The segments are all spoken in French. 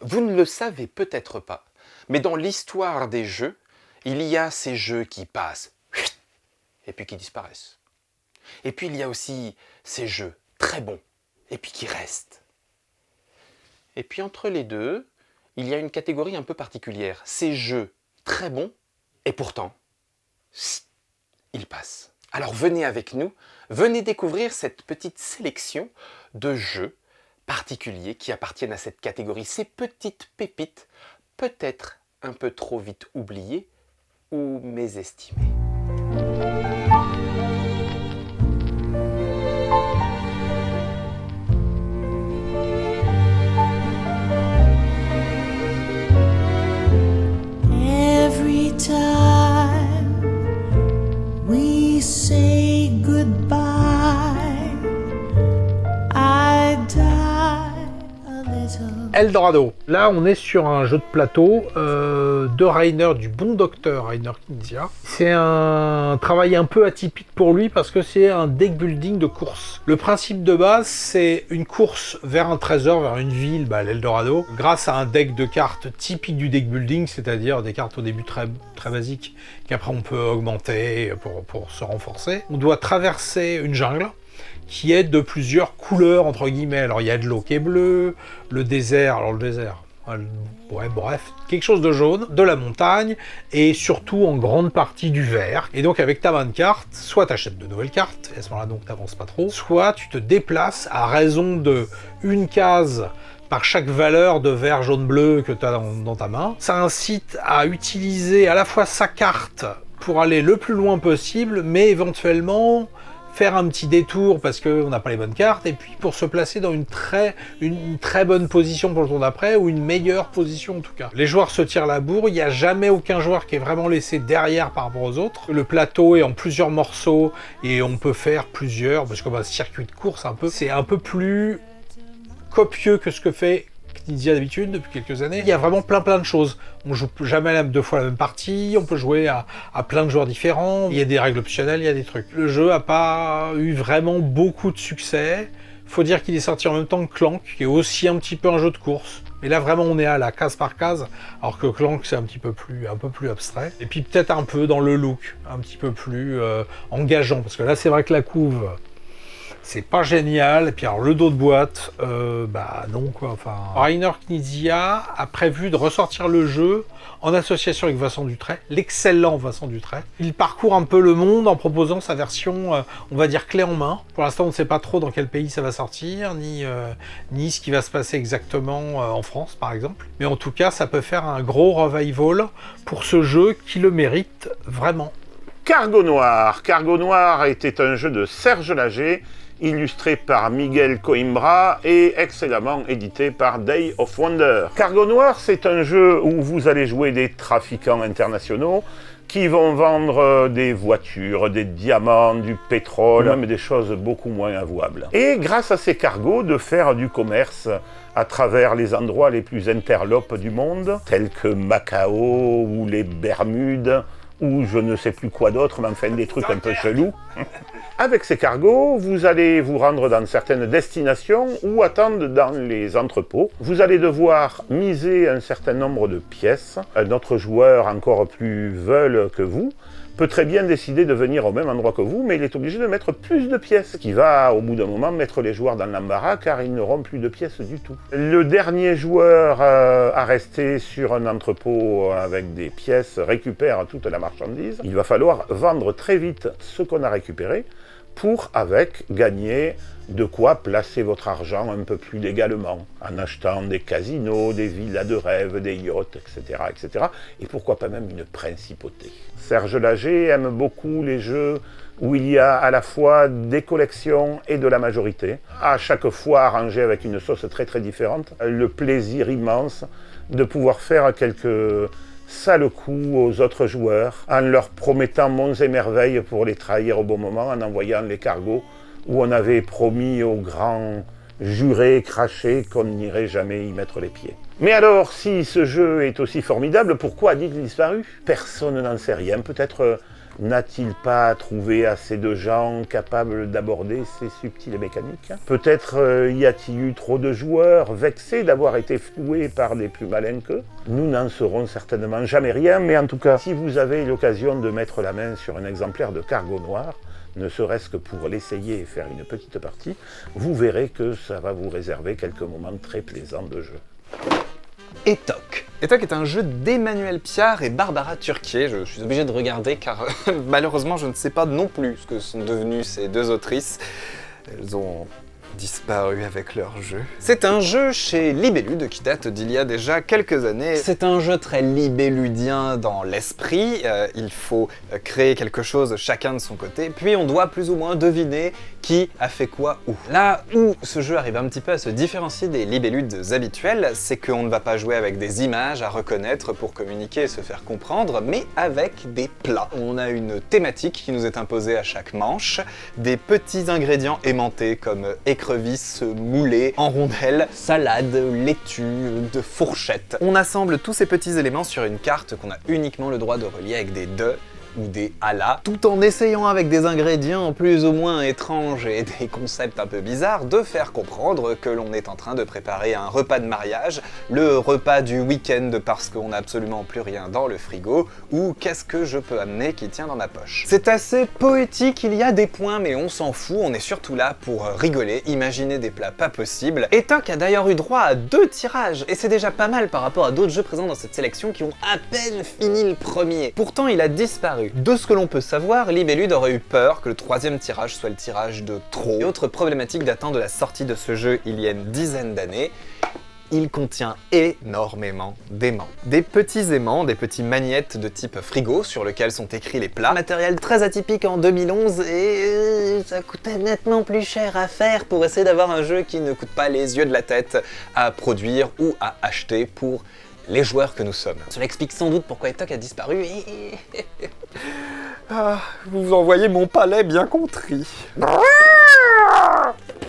Vous ne le savez peut-être pas, mais dans l'histoire des jeux, il y a ces jeux qui passent et puis qui disparaissent. Et puis il y a aussi ces jeux très bons et puis qui restent. Et puis entre les deux, il y a une catégorie un peu particulière. Ces jeux très bons et pourtant, ils passent. Alors venez avec nous, venez découvrir cette petite sélection de jeux particuliers qui appartiennent à cette catégorie, ces petites pépites, peut-être un peu trop vite oubliées ou mésestimées. Every time we say goodbye, I die a little. Eldorado. Là, on est sur un jeu de plateau de Rainer, du bon docteur Rainer Knizia. C'est un travail un peu atypique pour lui parce que c'est un deck building de course. Le principe de base, c'est une course vers un trésor, vers une ville, l'Eldorado, grâce à un deck de cartes typique du deck building, c'est-à-dire des cartes au début très basiques qu'après on peut augmenter pour se renforcer. On doit traverser une jungle qui est de plusieurs couleurs, entre guillemets. Alors, il y a de l'eau qui est bleue, le désert, bref, quelque chose de jaune, de la montagne, et surtout en grande partie du vert. Et donc, avec ta main de cartes, soit tu achètes de nouvelles cartes, et à ce moment-là, donc, tu n'avances pas trop, soit tu te déplaces à raison de une case par chaque valeur de vert, jaune, bleu que tu as dans ta main. Ça incite à utiliser à la fois sa carte pour aller le plus loin possible, mais éventuellement faire un petit détour parce qu'on n'a pas les bonnes cartes, et puis pour se placer dans une très bonne position pour le tour d'après, ou une meilleure position en tout cas. Les joueurs se tirent la bourre, il n'y a jamais aucun joueur qui est vraiment laissé derrière par rapport aux autres. Le plateau est en plusieurs morceaux, et on peut faire plusieurs, parce que circuit de course c'est un peu plus copieux que ce que fait Knizia d'habitude depuis quelques années. Il y a vraiment plein de choses. On joue jamais deux fois la même partie, on peut jouer à plein de joueurs différents, il y a des règles optionnelles, il y a des trucs. Le jeu a pas eu vraiment beaucoup de succès. Faut dire qu'il est sorti en même temps que Clank, qui est aussi un petit peu un jeu de course. Mais là vraiment on est à la case par case, alors que Clank c'est un peu plus abstrait. Et puis peut-être un peu dans le look, un petit peu plus engageant, parce que là c'est vrai que la couve, c'est pas génial, et puis alors le dos de boîte, non quoi, enfin... Rainer Knizia a prévu de ressortir le jeu en association avec Vincent Dutrait, l'excellent Vincent Dutrait. Il parcourt un peu le monde en proposant sa version, on va dire clé en main. Pour l'instant on ne sait pas trop dans quel pays ça va sortir, ni ce qui va se passer exactement en France par exemple. Mais en tout cas ça peut faire un gros revival pour ce jeu qui le mérite vraiment. Cargo Noir. Cargo Noir était un jeu de Serge Lager, illustré par Miguel Coimbra et excellemment édité par Day of Wonder. Cargo Noir, c'est un jeu où vous allez jouer des trafiquants internationaux qui vont vendre des voitures, des diamants, du pétrole, même des choses beaucoup moins avouables. Et grâce à ces cargos, de faire du commerce à travers les endroits les plus interlopes du monde, tels que Macao ou les Bermudes, ou je ne sais plus quoi d'autre, mais enfin des trucs un peu chelous. Avec ces cargos, vous allez vous rendre dans certaines destinations ou attendre dans les entrepôts. Vous allez devoir miser un certain nombre de pièces. Un autre joueur encore plus veule que vous peut très bien décider de venir au même endroit que vous, mais il est obligé de mettre plus de pièces, ce qui va, au bout d'un moment, mettre les joueurs dans l'embarras, car ils n'auront plus de pièces du tout. Le dernier joueur à rester sur un entrepôt avec des pièces récupère toute la marchandise. Il va falloir vendre très vite ce qu'on a récupéré, pour, gagner de quoi placer votre argent un peu plus légalement, en achetant des casinos, des villas de rêve, des yachts, etc., etc., et pourquoi pas même une principauté. Serge Lager aime beaucoup les jeux où il y a à la fois des collections et de la majorité, à chaque fois arrangé avec une sauce très différente, le plaisir immense de pouvoir faire quelques sale coup aux autres joueurs, en leur promettant monts et merveilles pour les trahir au bon moment, en envoyant les cargos où on avait promis aux grands jurés crachés qu'on n'irait jamais y mettre les pieds. Mais alors, si ce jeu est aussi formidable, pourquoi a-t-il disparu? Personne n'en sait rien, peut-être N'a-t-il pas trouvé assez de gens capables d'aborder ces subtiles mécaniques? Peut-être y a-t-il eu trop de joueurs vexés d'avoir été floués par des plus malins qu'eux? Nous n'en saurons certainement jamais rien, mais en tout cas, si vous avez l'occasion de mettre la main sur un exemplaire de Cargo Noir, ne serait-ce que pour l'essayer et faire une petite partie, vous verrez que ça va vous réserver quelques moments très plaisants de jeu. Etok. Etok est un jeu d'Emmanuel Piard et Barbara Turquier. Je suis obligé de regarder car malheureusement je ne sais pas non plus ce que sont devenues ces deux autrices. Elles ont disparu avec leur jeu. C'est un jeu chez Libellude qui date d'il y a déjà quelques années. C'est un jeu très libelludien dans l'esprit. Il faut créer quelque chose chacun de son côté, puis on doit plus ou moins deviner qui a fait quoi où. Là où ce jeu arrive un petit peu à se différencier des libelludes habituels, c'est qu'on ne va pas jouer avec des images à reconnaître pour communiquer et se faire comprendre, mais avec des plats. On a une thématique qui nous est imposée à chaque manche, des petits ingrédients aimantés comme écrevisses moulées en rondelles, salade, laitue, de fourchettes. On assemble tous ces petits éléments sur une carte qu'on a uniquement le droit de relier avec des de ou des alas, tout en essayant avec des ingrédients plus ou moins étranges et des concepts un peu bizarres de faire comprendre que l'on est en train de préparer un repas de mariage, le repas du week-end parce qu'on n'a absolument plus rien dans le frigo, ou qu'est-ce que je peux amener qui tient dans ma poche. C'est assez poétique, il y a des points mais on s'en fout, on est surtout là pour rigoler, imaginer des plats pas possibles. Etok a d'ailleurs eu droit à 2 tirages, et c'est déjà pas mal par rapport à d'autres jeux présents dans cette sélection qui ont à peine fini le premier. Pourtant il a disparu. De ce que l'on peut savoir, Libellude aurait eu peur que le 3e tirage soit le tirage de trop. Et autre problématique datant de la sortie de ce jeu il y a une dizaine d'années, il contient énormément d'aimants. Des petits aimants, des petits magnettes de type frigo sur lesquels sont écrits les plats. Matériel très atypique en 2011 et ça coûtait nettement plus cher à faire pour essayer d'avoir un jeu qui ne coûte pas les yeux de la tête à produire ou à acheter pour les joueurs que nous sommes. Cela explique sans doute pourquoi Etok a disparu et... vous envoyez mon palais bien contrit.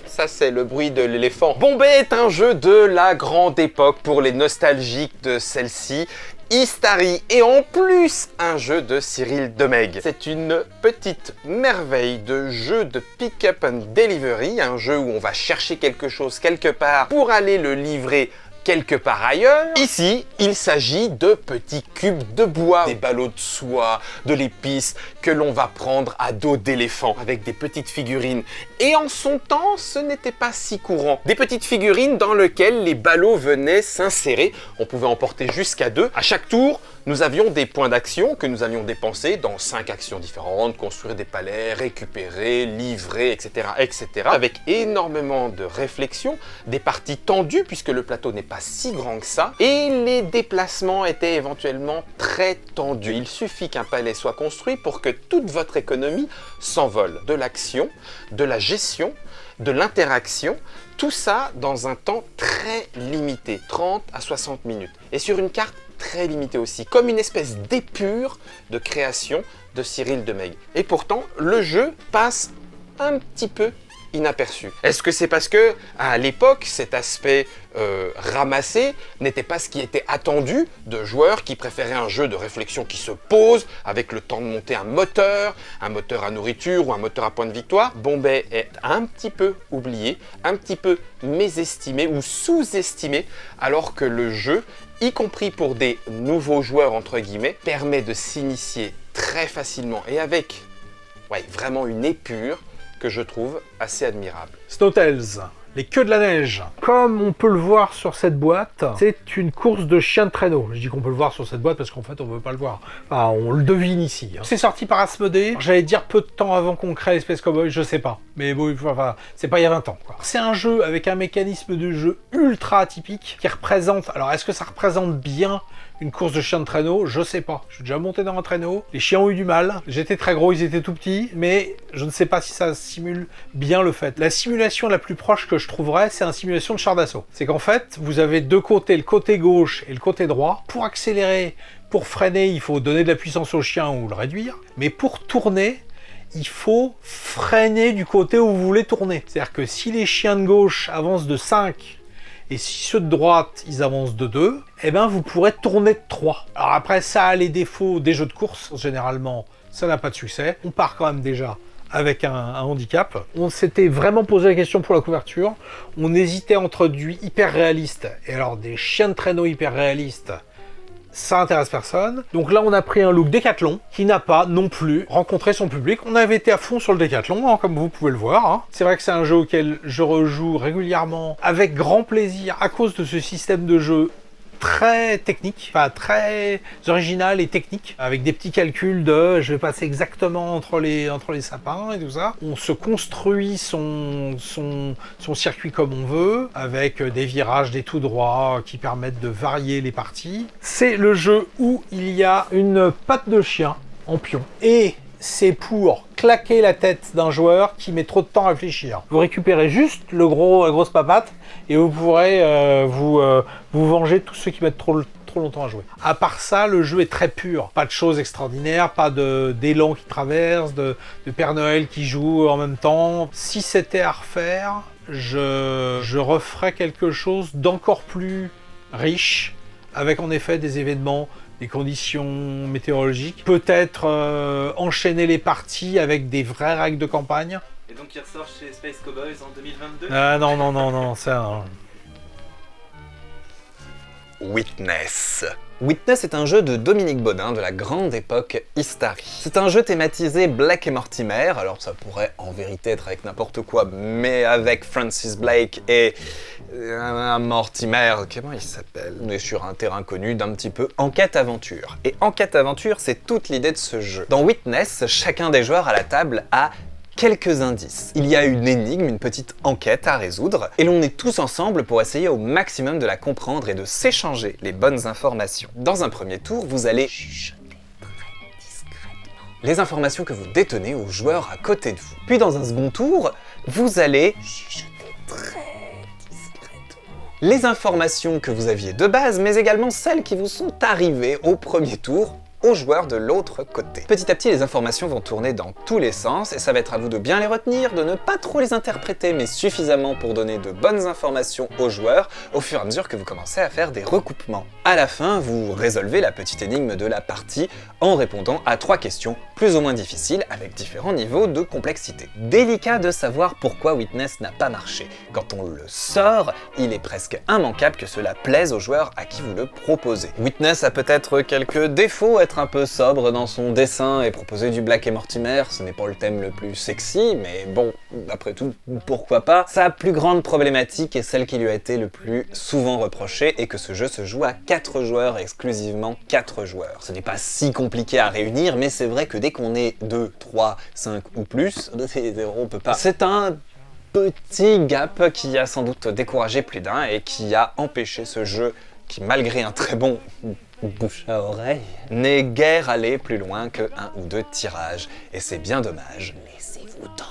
Ça, c'est le bruit de l'éléphant. Bombay est un jeu de la grande époque pour les nostalgiques de celle-ci. Istari et en plus un jeu de Cyril Demeg. C'est une petite merveille de jeu de pick-up and delivery, un jeu où on va chercher quelque chose quelque part pour aller le livrer quelque part ailleurs. Ici, il s'agit de petits cubes de bois, des ballots de soie, de l'épice que l'on va prendre à dos d'éléphant avec des petites figurines. Et en son temps, ce n'était pas si courant. Des petites figurines dans lesquelles les ballots venaient s'insérer. On pouvait en porter jusqu'à 2. À chaque tour, nous avions des points d'action que nous allions dépenser dans 5 actions différentes, construire des palais, récupérer, livrer, etc., etc. Avec énormément de réflexion, des parties tendues puisque le plateau n'est pas si grand que ça, et les déplacements étaient éventuellement très tendus. Il suffit qu'un palais soit construit pour que toute votre économie s'envole. De l'action, de la gestion, de l'interaction, tout ça dans un temps très limité, 30 à 60 minutes. Et sur une carte très limitée aussi, comme une espèce d'épure de création de Cyril Demeg. Et pourtant, le jeu passe un petit peu inaperçu. Est-ce que c'est parce que, à l'époque, cet aspect ramassé n'était pas ce qui était attendu de joueurs qui préféraient un jeu de réflexion qui se pose, avec le temps de monter un moteur à nourriture ou un moteur à point de victoire? Bombay est un petit peu oublié, un petit peu mésestimé ou sous-estimé, alors que le jeu, y compris pour des nouveaux joueurs entre guillemets, permet de s'initier très facilement et avec vraiment une épure que je trouve assez admirable. Snowtails, les queues de la neige. Comme on peut le voir sur cette boîte, c'est une course de chien de traîneau. Je dis qu'on peut le voir sur cette boîte parce qu'en fait on ne veut pas le voir. Enfin, on le devine ici. C'est sorti par Asmodée. J'allais dire peu de temps avant qu'on crée Space Cowboy, je sais pas. Mais bon, enfin, c'est pas il y a 20 ans. C'est un jeu avec un mécanisme de jeu ultra atypique qui représente... Alors est-ce que ça représente bien une course de chien de traîneau? Je sais pas. Je suis déjà monté dans un traîneau. Les chiens ont eu du mal. J'étais très gros, ils étaient tout petits. Mais je ne sais pas si ça simule bien le fait. La simulation la plus proche que je trouverais, c'est une simulation de char d'assaut. C'est qu'en fait, vous avez deux côtés, le côté gauche et le côté droit. Pour accélérer, pour freiner, il faut donner de la puissance au chien ou le réduire. Mais pour tourner, il faut freiner du côté où vous voulez tourner. C'est-à-dire que si les chiens de gauche avancent de 5 et si ceux de droite, ils avancent de 2, eh ben vous pourrez tourner de 3. Alors après, ça a les défauts des jeux de course, généralement ça n'a pas de succès. On part quand même déjà avec un handicap. On s'était vraiment posé la question pour la couverture. On hésitait entre du hyper réaliste et alors des chiens de traîneau hyper réalistes. Ça intéresse personne. Donc là, on a pris un look Décathlon qui n'a pas non plus rencontré son public. On avait été à fond sur le Décathlon, hein, comme vous pouvez le voir. Hein. C'est vrai que c'est un jeu auquel je rejoue régulièrement avec grand plaisir à cause de ce système de jeu très technique, enfin très original et technique, avec des petits calculs de je vais passer exactement entre les sapins et tout ça. On se construit son circuit comme on veut, avec des virages, des tout droits qui permettent de varier les parties. C'est le jeu où il y a une patte de chien en pion. Et c'est pour claquer la tête d'un joueur qui met trop de temps à réfléchir. Vous récupérez juste la grosse papate et vous pourrez vous venger de tous ceux qui mettent trop longtemps à jouer. À part ça, le jeu est très pur. Pas de choses extraordinaires, pas d'élan qui traverse, de Père Noël qui joue en même temps. Si c'était à refaire, je referais quelque chose d'encore plus riche, avec en effet des événements, des conditions météorologiques, peut-être enchaîner les parties avec des vraies règles de campagne. Et donc il ressort chez Space Cowboys en 2022 ? Non, ça... Witness. Witness est un jeu de Dominique Baudin de la grande époque Istari. C'est un jeu thématisé Blake et Mortimer, alors ça pourrait en vérité être avec n'importe quoi, mais avec Francis Blake et un Mortimer, comment il s'appelle ? On est sur un terrain connu d'un petit peu enquête-aventure. Et enquête-aventure, c'est toute l'idée de ce jeu. Dans Witness, chacun des joueurs à la table a quelques indices. Il y a une énigme, une petite enquête à résoudre, et l'on est tous ensemble pour essayer au maximum de la comprendre et de s'échanger les bonnes informations. Dans un premier tour, vous allez chuchoter très discrètement les informations que vous détenez aux joueurs à côté de vous. Puis dans un second tour, vous allez chuchoter très discrètement les informations que vous aviez de base, mais également celles qui vous sont arrivées au premier tour aux joueurs de l'autre côté. Petit à petit, les informations vont tourner dans tous les sens et ça va être à vous de bien les retenir, de ne pas trop les interpréter, mais suffisamment pour donner de bonnes informations aux joueurs au fur et à mesure que vous commencez à faire des recoupements. À la fin, vous résolvez la petite énigme de la partie en répondant à 3 questions plus ou moins difficiles avec différents niveaux de complexité. Délicat de savoir pourquoi Witness n'a pas marché. Quand on le sort, il est presque immanquable que cela plaise aux joueurs à qui vous le proposez. Witness a peut-être quelques défauts, être un peu sobre dans son dessin et proposer du Blake et Mortimer, ce n'est pas le thème le plus sexy, mais bon, après tout, pourquoi pas. Sa plus grande problématique est celle qui lui a été le plus souvent reprochée et que ce jeu se joue à 4 joueurs, exclusivement 4 joueurs. Ce n'est pas si compliqué à réunir, mais c'est vrai que dès qu'on est 2, 3, 5 ou plus, on peut pas. C'est un petit gap qui a sans doute découragé plus d'un et qui a empêché ce jeu qui, malgré un très bon bouche à oreille, n'est guère allé plus loin que 1 ou 2 tirages. Et c'est bien dommage. Laissez-vous tenter.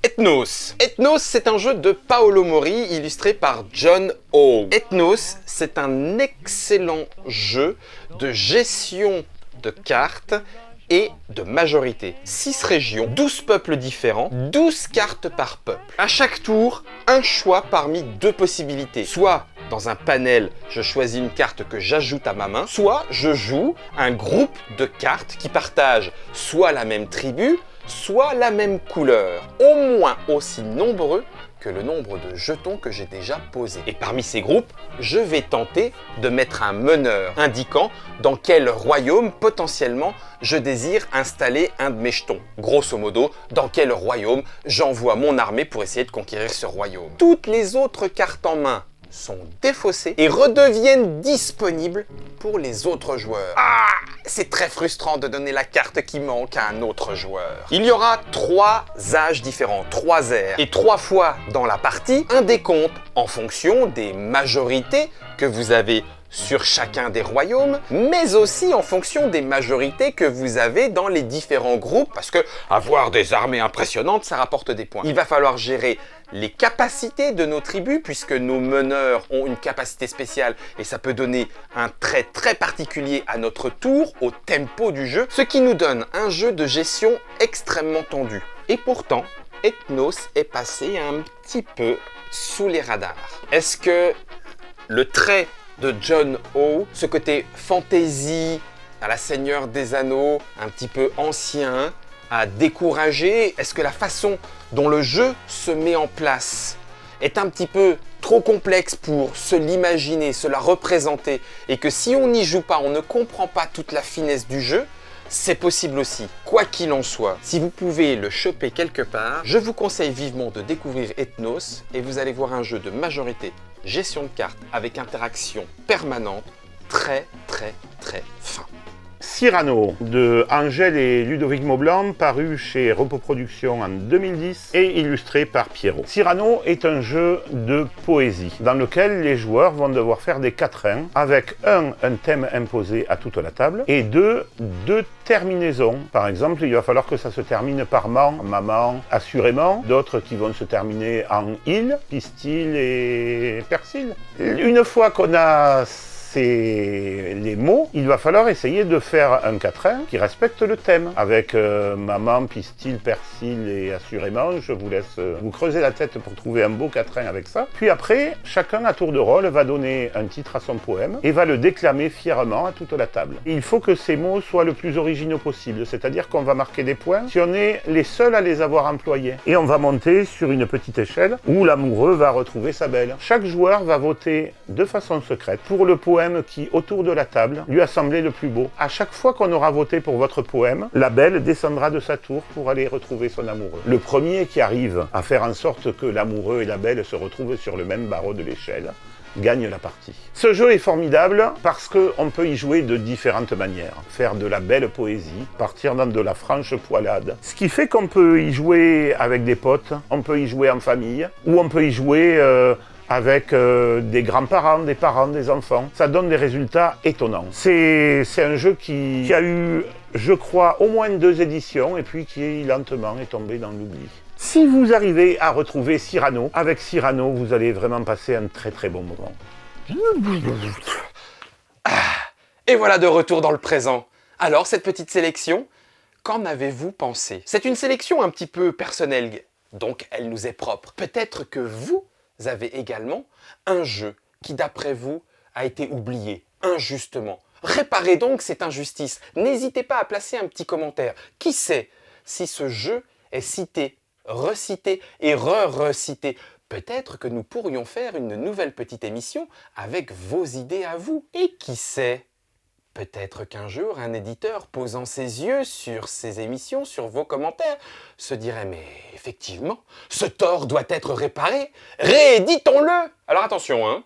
Ethnos. Ethnos, c'est un jeu de Paolo Mori illustré par John O. Ethnos, c'est un excellent jeu de gestion de cartes et de majorité. 6 régions, 12 peuples différents, 12 cartes par peuple. À chaque tour, un choix parmi 2 possibilités. Soit, dans un panel, je choisis une carte que j'ajoute à ma main, soit je joue un groupe de cartes qui partagent soit la même tribu, soit la même couleur, au moins aussi nombreux que le nombre de jetons que j'ai déjà posés. Et parmi ces groupes, je vais tenter de mettre un meneur indiquant dans quel royaume potentiellement je désire installer un de mes jetons. Grosso modo, dans quel royaume j'envoie mon armée pour essayer de conquérir ce royaume. Toutes les autres cartes en main sont défaussées et redeviennent disponibles pour les autres joueurs. Ah, c'est très frustrant de donner la carte qui manque à un autre joueur. Il y aura 3 âges différents, 3 ères, et 3 fois dans la partie, un décompte en fonction des majorités que vous avez sur chacun des royaumes, mais aussi en fonction des majorités que vous avez dans les différents groupes, parce que avoir des armées impressionnantes, ça rapporte des points. Il va falloir gérer les capacités de nos tribus, puisque nos meneurs ont une capacité spéciale, et ça peut donner un trait très particulier à notre tour, au tempo du jeu, ce qui nous donne un jeu de gestion extrêmement tendu. Et pourtant, Ethnos est passé un petit peu sous les radars. Est-ce que le trait de John O, ce côté fantasy, à la Seigneur des Anneaux, un petit peu ancien, à décourager? Est-ce que la façon dont le jeu se met en place est un petit peu trop complexe pour se l'imaginer, se la représenter, et que si on n'y joue pas, on ne comprend pas toute la finesse du jeu? C'est possible aussi. Quoi qu'il en soit, si vous pouvez le choper quelque part, je vous conseille vivement de découvrir Ethnos et vous allez voir un jeu de majorité, gestion de cartes avec interaction permanente, très fin. Cyrano de Angèle et Ludovic Maublanc, paru chez Repos Productions en 2010 et illustré par Pierrot. Cyrano est un jeu de poésie dans lequel les joueurs vont devoir faire des quatrains avec un thème imposé à toute la table et deux terminaisons. Par exemple, il va falloir que ça se termine par maman, assurément, d'autres qui vont se terminer en il, pistil et persil. Une fois qu'on a les mots, il va falloir essayer de faire un quatrain qui respecte le thème. Avec maman, pistil, persil et assurément, je vous laisse vous creuser la tête pour trouver un beau quatrain avec ça. Puis après, chacun à tour de rôle va donner un titre à son poème et va le déclamer fièrement à toute la table. Il faut que ces mots soient le plus originaux possible, c'est-à-dire qu'on va marquer des points si on est les seuls à les avoir employés. Et on va monter sur une petite échelle où l'amoureux va retrouver sa belle. Chaque joueur va voter de façon secrète pour le poème qui, autour de la table, lui a semblé le plus beau. À chaque fois qu'on aura voté pour votre poème, la belle descendra de sa tour pour aller retrouver son amoureux. Le premier qui arrive à faire en sorte que l'amoureux et la belle se retrouvent sur le même barreau de l'échelle gagne la partie. Ce jeu est formidable parce qu'on peut y jouer de différentes manières. Faire de la belle poésie, partir dans de la franche poilade. Ce qui fait qu'on peut y jouer avec des potes, on peut y jouer en famille, ou on peut y jouer avec des grands-parents, des parents, des enfants. Ça donne des résultats étonnants. C'est un jeu qui a eu, je crois, au moins 2 éditions et puis qui lentement est tombé dans l'oubli. Si vous arrivez à retrouver Cyrano, avec Cyrano, vous allez vraiment passer un très bon moment. Et voilà de retour dans le présent. Alors, cette petite sélection, qu'en avez-vous pensé? C'est une sélection un petit peu personnelle, donc elle nous est propre. Peut-être que vous avez également un jeu qui, d'après vous, a été oublié injustement. Réparez donc cette injustice. N'hésitez pas à placer un petit commentaire. Qui sait si ce jeu est cité, recité et re-recité? Peut-être que nous pourrions faire une nouvelle petite émission avec vos idées à vous. Et qui sait? Peut-être qu'un jour, un éditeur posant ses yeux sur ces émissions, sur vos commentaires, se dirait « Mais effectivement, ce tort doit être réparé, rééditons-le » Alors attention, hein,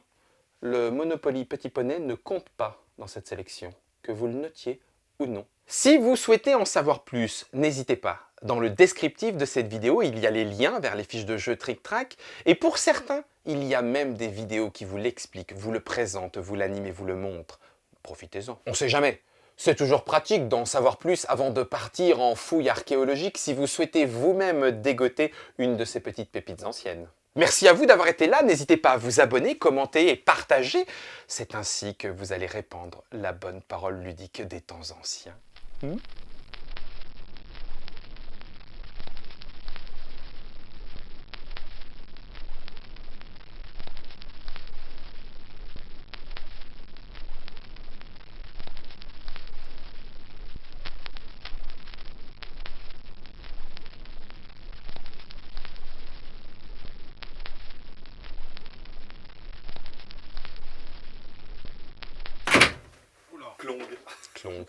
le Monopoly Petit Poney ne compte pas dans cette sélection, que vous le notiez ou non. Si vous souhaitez en savoir plus, n'hésitez pas. Dans le descriptif de cette vidéo, il y a les liens vers les fiches de jeu Trick Track, et pour certains, il y a même des vidéos qui vous l'expliquent, vous le présentent, vous l'animent et vous le montrent. Profitez-en. On sait jamais. C'est toujours pratique d'en savoir plus avant de partir en fouille archéologique si vous souhaitez vous-même dégoter une de ces petites pépites anciennes. Merci à vous d'avoir été là. N'hésitez pas à vous abonner, commenter et partager. C'est ainsi que vous allez répandre la bonne parole ludique des temps anciens. Clong.